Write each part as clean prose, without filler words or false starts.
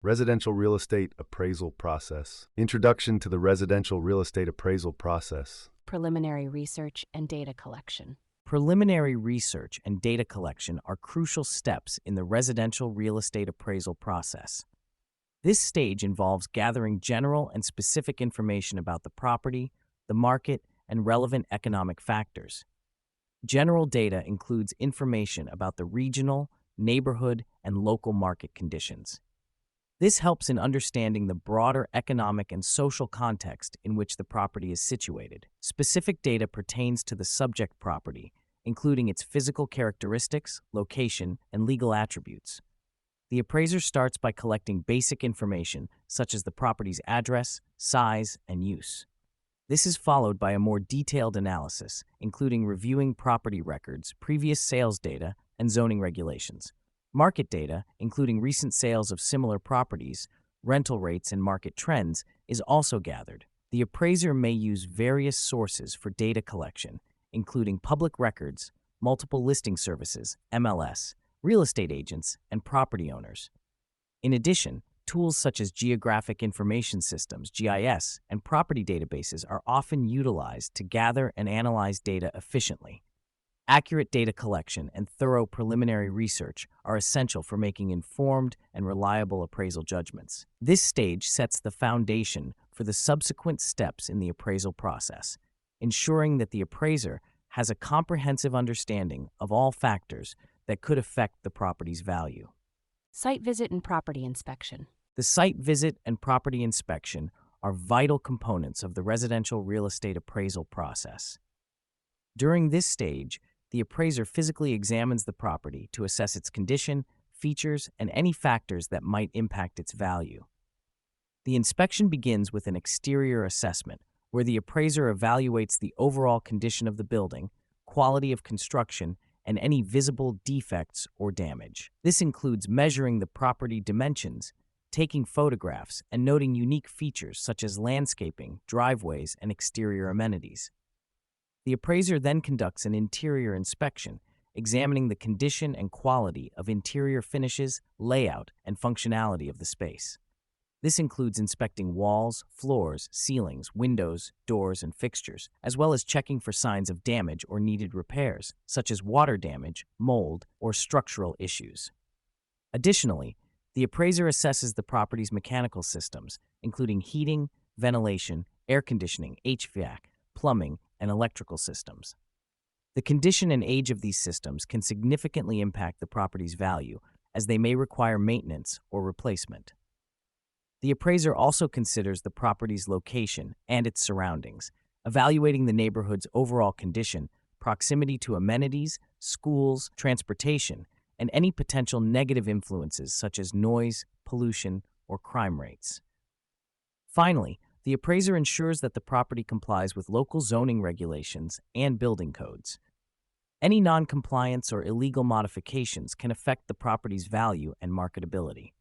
Residential real estate appraisal process. Introduction to the residential real estate appraisal process. Preliminary research and data collection. Preliminary research and data collection are crucial steps in the residential real estate appraisal process. This stage involves gathering general and specific information about the property, the market, and relevant economic factors. General data includes information about the regional, neighborhood, and local market conditions. This helps in understanding the broader economic and social context in which the property is situated. Specific data pertains to the subject property, including its physical characteristics, location, and legal attributes. The appraiser starts by collecting basic information such as the property's address, size, and use. This is followed by a more detailed analysis, including reviewing property records, previous sales data, and zoning regulations. Market data, including recent sales of similar properties, rental rates, and market trends, is also gathered. The appraiser may use various sources for data collection, including public records, multiple listing services, MLS, real estate agents, and property owners. In addition, tools such as geographic information systems, GIS, and property databases are often utilized to gather and analyze data efficiently. Accurate data collection and thorough preliminary research are essential for making informed and reliable appraisal judgments. This stage sets the foundation for the subsequent steps in the appraisal process, ensuring that the appraiser has a comprehensive understanding of all factors that could affect the property's value. Site visit and property inspection. The site visit and property inspection are vital components of the residential real estate appraisal process. During this stage, the appraiser physically examines the property to assess its condition, features, and any factors that might impact its value. The inspection begins with an exterior assessment, where the appraiser evaluates the overall condition of the building, quality of construction, and any visible defects or damage. This includes measuring the property dimensions, taking photographs, and noting unique features such as landscaping, driveways, and exterior amenities. The appraiser then conducts an interior inspection, examining the condition and quality of interior finishes, layout, and functionality of the space. This includes inspecting walls, floors, ceilings, windows, doors, and fixtures, as well as checking for signs of damage or needed repairs, such as water damage, mold, or structural issues. Additionally, the appraiser assesses the property's mechanical systems, including heating, ventilation, air conditioning, HVAC, plumbing, and electrical systems. The condition and age of these systems can significantly impact the property's value, as they may require maintenance or replacement. The appraiser also considers the property's location and its surroundings, evaluating the neighborhood's overall condition, proximity to amenities, schools, transportation, and any potential negative influences such as noise, pollution, or crime rates. Finally, the appraiser ensures that the property complies with local zoning regulations and building codes. Any non-compliance or illegal modifications can affect the property's value and marketability.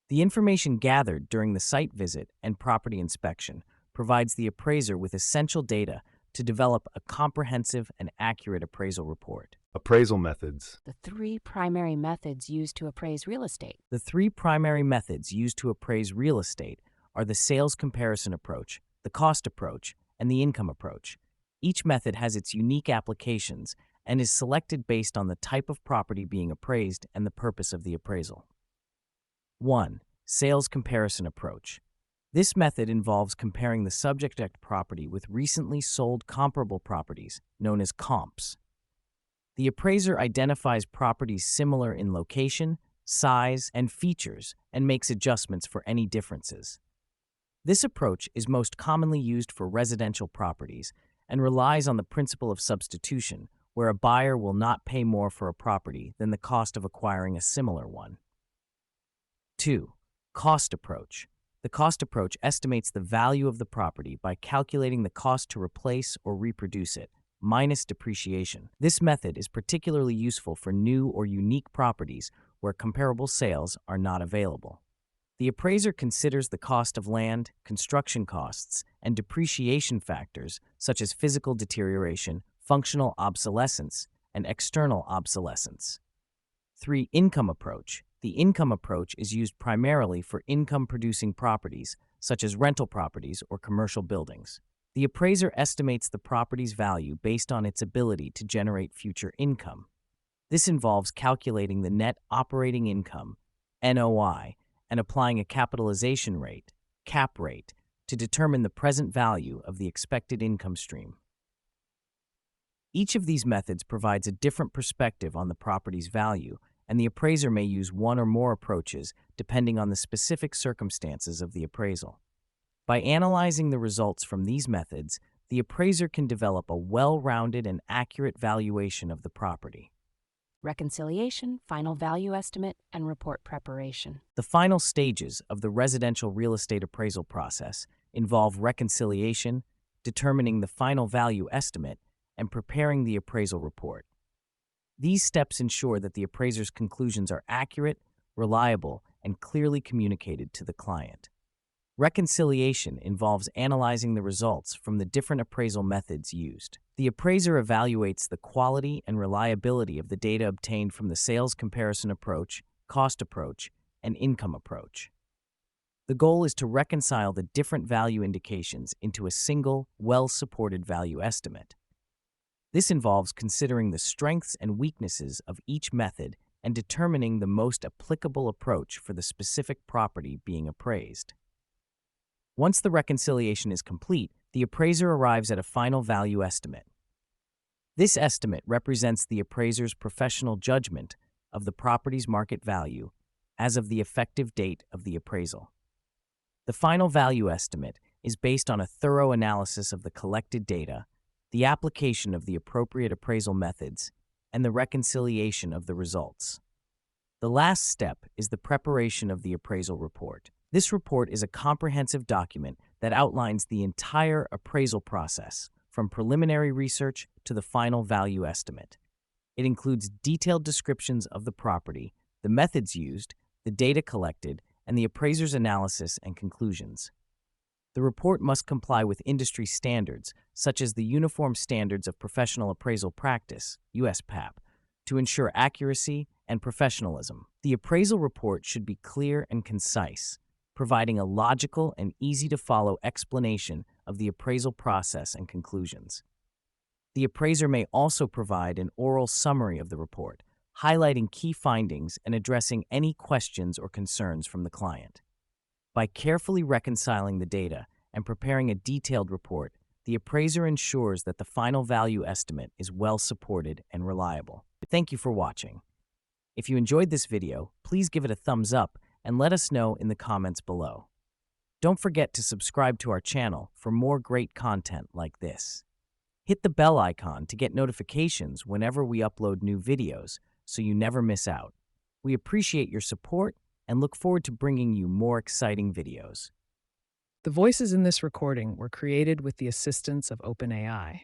The information gathered during the site visit and property inspection provides the appraiser with essential data to develop a comprehensive and accurate appraisal report. Appraisal methods. The three primary methods used to appraise real estate. The three primary methods used to appraise real estate are the sales comparison approach, the cost approach, and the income approach. Each method has its unique applications and is selected based on the type of property being appraised and the purpose of the appraisal. 1. Sales comparison approach. This method involves comparing the subject property with recently sold comparable properties, known as comps. The appraiser identifies properties similar in location, size, and features and makes adjustments for any differences. This approach is most commonly used for residential properties and relies on the principle of substitution, where a buyer will not pay more for a property than the cost of acquiring a similar one. 2. Cost approach. The cost approach estimates the value of the property by calculating the cost to replace or reproduce it, minus depreciation. This method is particularly useful for new or unique properties where comparable sales are not available. The appraiser considers the cost of land, construction costs, and depreciation factors such as physical deterioration, functional obsolescence, and external obsolescence. 3. Income approach. The income approach is used primarily for income-producing properties, such as rental properties or commercial buildings. The appraiser estimates the property's value based on its ability to generate future income. This involves calculating the net operating income, NOI, and applying a capitalization rate, cap rate, to determine the present value of the expected income stream. Each of these methods provides a different perspective on the property's value, and the appraiser may use one or more approaches depending on the specific circumstances of the appraisal. By analyzing the results from these methods, the appraiser can develop a well-rounded and accurate valuation of the property. Reconciliation, final value estimate, and report preparation. The final stages of the residential real estate appraisal process involve reconciliation, determining the final value estimate, and preparing the appraisal report. These steps ensure that the appraiser's conclusions are accurate, reliable, and clearly communicated to the client. Reconciliation involves analyzing the results from the different appraisal methods used. The appraiser evaluates the quality and reliability of the data obtained from the sales comparison approach, cost approach, and income approach. The goal is to reconcile the different value indications into a single, well-supported value estimate. This involves considering the strengths and weaknesses of each method and determining the most applicable approach for the specific property being appraised. Once the reconciliation is complete, the appraiser arrives at a final value estimate. This estimate represents the appraiser's professional judgment of the property's market value as of the effective date of the appraisal. The final value estimate is based on a thorough analysis of the collected data, the application of the appropriate appraisal methods, and the reconciliation of the results. The last step is the preparation of the appraisal report. This report is a comprehensive document that outlines the entire appraisal process, from preliminary research to the final value estimate. It includes detailed descriptions of the property, the methods used, the data collected, and the appraiser's analysis and conclusions. The report must comply with industry standards, such as the Uniform Standards of Professional Appraisal Practice, USPAP, to ensure accuracy and professionalism. The appraisal report should be clear and concise, providing a logical and easy-to-follow explanation of the appraisal process and conclusions. The appraiser may also provide an oral summary of the report, highlighting key findings and addressing any questions or concerns from the client. By carefully reconciling the data and preparing a detailed report, the appraiser ensures that the final value estimate is well supported and reliable. Thank you for watching. If you enjoyed this video, please give it a thumbs up and let us know in the comments below. Don't forget to subscribe to our channel for more great content like this. Hit the bell icon to get notifications whenever we upload new videos so you never miss out. We appreciate your support and look forward to bringing you more exciting videos. The voices in this recording were created with the assistance of OpenAI.